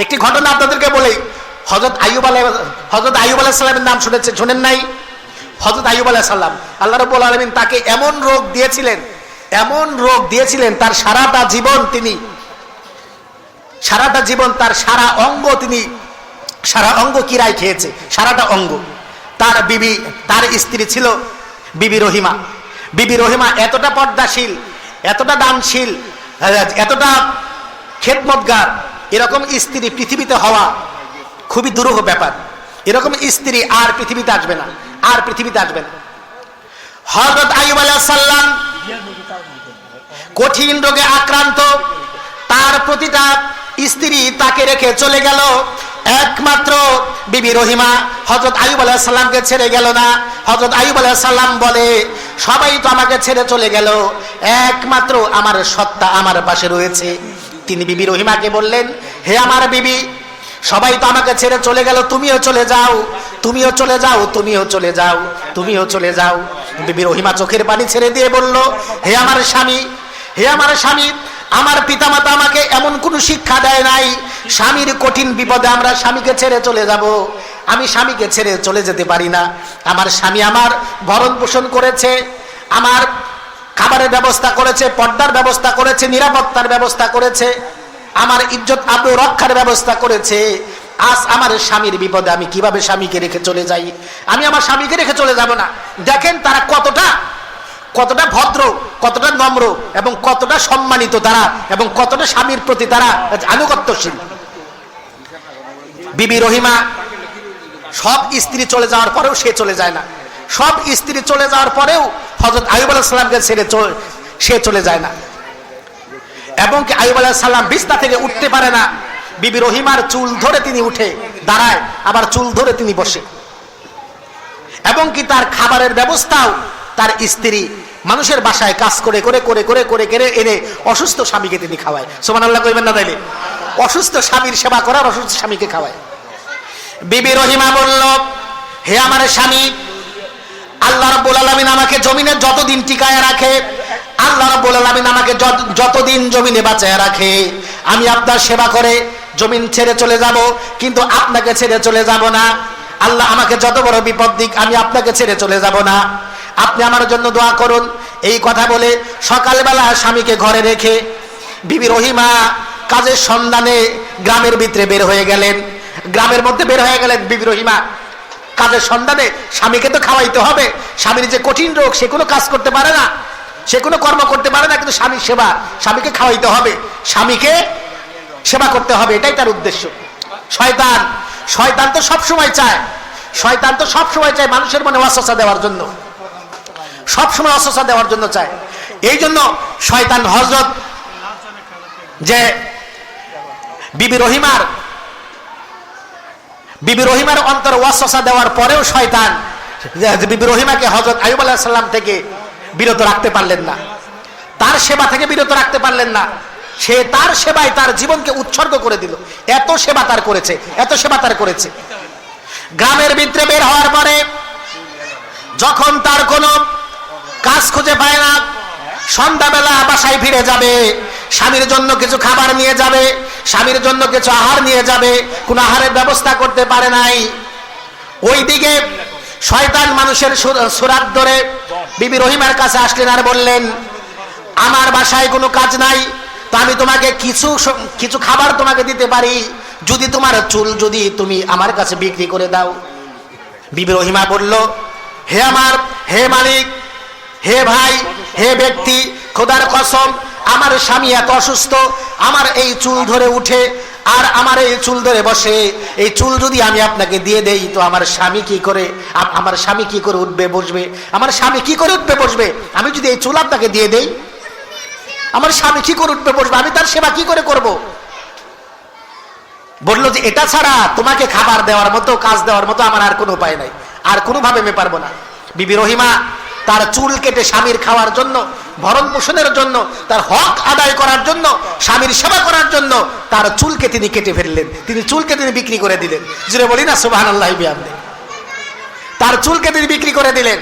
একটি ঘটনা আপনাদেরকে বলি। হযরত আইয়ুব আলাইহিস সালামের নাম শুনেছেন, শুনেন নাই? হযরত আইয়ুব আলাইহিস সালাম, আল্লাহ রাব্বুল আলামিন তাকে এমন রোগ দিয়েছিলেন, তার সারাটা জীবন তার সারা অঙ্গ কিরায় খেয়েছে, সারাটা অঙ্গ। তার স্ত্রী ছিল বিবি রহিমা। বিবি রহিমা এতটা পর্দাশীল, এতটা দানশীল, এতটা খেদমতগার, এরকম স্ত্রী পৃথিবীতে হওয়া খুবই দুরূহ ব্যাপার। এরকম স্ত্রী আর পৃথিবীতে আসবে না। হযরত আইয়ুব আলাইহিস সালাম কঠিন রোগে আক্রান্ত। তার প্রতিটা স্ত্রী তাকে রেখে চলে গেল, একমাত্র বিবি রহিমা হযরত আইয়ুব আলাইহিস সালামকে ছেড়ে গেল না। হযরত আইয়ুব আলাইহিস সালাম বলে, সবাই তো আমাকে ছেড়ে চলে গেল, একমাত্র আমার সত্তা আমার পাশে রয়েছে। তিনি বিবি রহিমাকে বললেন, হে আমার বিবি, সবাই তো আমাকে ছেড়ে চলে গেল, তুমিও চলে যাও। বিবি রহিমা চোখের পানি ছেড়ে দিয়ে বলল, হে আমার স্বামী, আমার পিতামাতা আমাকে এমন কোনো শিক্ষা দেয় নাই স্বামীর কঠিন বিপদে আমরা স্বামীকে ছেড়ে চলে যাব। আমি স্বামীকে ছেড়ে চলে যেতে পারি না। আমার স্বামী আমার ভরণ পোষণ করেছে, আমার খাবারের ব্যবস্থা করেছে, পর্দার ব্যবস্থা করেছে, নিরাপত্তার ব্যবস্থা করেছে, আমার ইজ্জত আবরু রক্ষার ব্যবস্থা করেছে। আজ আমার স্বামীর বিপদে আমি কিভাবে স্বামীকে রেখে চলে যাই? আমি আমার স্বামীকে রেখে চলে যাব না। দেখেন তারা কতটা ভদ্র, কতটা নম্র এবং কতটা সম্মানিত তারা, এবং কতটা স্বামীর প্রতি তারা আনুগত্যশীল। বিবি রহিমা সব স্ত্রী চলে যাওয়ার পরেও সে চলে যায় না। সব স্ত্রী চলে যাওয়ার পরেও হযরত আইয়ুব আলাইহিস সালামকে ছেড়ে সে চলে যায় না। এবং কি আইয়ুব আলাইহিস সালাম বিছানা থেকে উঠতে পারে না, বিবি রহিমার চুল ধরে তিনি উঠে দাঁড়ায়, আবার চুল ধরে তিনি বসে। এবং কি তার খাবারের ব্যবস্থাও তার স্ত্রী মানুষের বাসায় কাজ করে এনে অসুস্থ স্বামীকে তিনি খাওয়ায়। সুবহানাল্লাহ কইবেন না? তাইলে অসুস্থ স্বামীর সেবা করার, অসুস্থ স্বামীকে খাওয়ায়। বিবি রহিমা বলল, হে আমার স্বামী, আল্লাহ রাব্বুল আলামিন আমাকে জমিনে যতদিন টিকায় রাখে, আল্লাহ রাব্বুল আলামিন আমাকে যতদিন জমিনে বাঁচায় রাখে, আমি আপনার সেবা করে জমিন ছেড়ে চলে যাব, কিন্তু আপনাকে ছেড়ে চলে যাব না। আল্লাহ আমাকে যত বড় বিপদ দিক, আমি আপনাকে ছেড়ে চলে যাব না। আপনি আমার জন্য দোয়া করুন। এই কথা বলে সকালবেলা স্বামীকে ঘরে রেখে বিবি রহিমা কাজের সন্ধানে গ্রামের ভিতরে বের হয়ে গেলেন। বিবি রহিমা কাজের সন্ধানে। স্বামীকে তো খাওয়াইতে হবে। স্বামীর যে কঠিন রোগ, সে কোনো কাজ করতে পারে না, সে কোনো কর্ম করতে পারে না, কিন্তু স্বামীর সেবা, স্বামীকে খাওয়াইতে হবে, স্বামীকে সেবা করতে হবে, এটাই তার উদ্দেশ্য। শয়তান তো সবসময় চায় মানুষের মনে ওয়াসওয়াসা দেওয়ার জন্য, সবসময় ওয়াসওয়াসা দেওয়ার জন্য চায়। এই জন্য শয়তান হযরত যে বিবি রহিমার অন্তর ওয়াসওয়াসা দেওয়ার পরেও শয়তান বিবি রহিমাকে হযরত আইয়ুব আলাইহিস সালাম থেকে বিরত রাখতে পারলেন না, তার সেবা থেকে বিরত রাখতে পারলেন না। সে তার সেবায় তার জীবনকে উৎসর্গ করে দিল। এত সেবা তার করেছে। গ্রামের ভিতরে বের হওয়ার পরে যখন তার কোনো কাজ খুঁজে পায় না, সন্ধ্যাবেলা বাসায় ফিরে যাবে, স্বামীর জন্য কিছু খাবার নিয়ে যাবে, স্বামীর জন্য কিছু আহার নিয়ে যাবে, কোনো আহারের ব্যবস্থা করতে পারে নাই। ওইদিকে শয়তান মানুষের সুরাত ধরে বিবি রহিমার কাছে আসলেন আর বললেন, আমার বাসায় কোনো কাজ নাই, তো আমি তোমাকে কিছু খাবার তোমাকে দিতে পারি, যদি তোমার চুল যদি তুমি আমার কাছে বিক্রি করে দাও। বিবি রহিমা বলল, হে মালিক, হে ভাই, হে ব্যক্তি, খোদার কসম, আমার স্বামী এত অসুস্থ, আমার এই চুল ধরে উঠে আর আমার এই চুল ধরে বসে, এই চুল যদি আমি আপনাকে দিয়ে দেই, তো আমার স্বামী কি করে উঠবে বসবে? আমি যদি এই চুল আপনাকে দিয়ে দেই, আমার স্বামী কি করে উঠবে বসবে? আমি তার সেবা কি করে করব? বললো যে এটা ছাড়া তোমাকে খাবার দেওয়ার মতো, কাজ দেওয়ার মতো আমার আর কোনো উপায় নাই, আর কোনোভাবে আমি পারবো না। বিবি রহিমা তার চুল কেটে স্বামীর খাওয়ার জন্য, ভরণ পোষণের জন্য, তার হক আদায় করার জন্য, স্বামীর সেবা করার জন্য তার চুলকে তিনি কেটে ফেললেন, চুলকে তিনি বিক্রি করে দিলেন। জুড়ে বলি না সুবহানাল্লাহি বিহামদিহি। তার চুলকে তিনি বিক্রি করে দিলেন।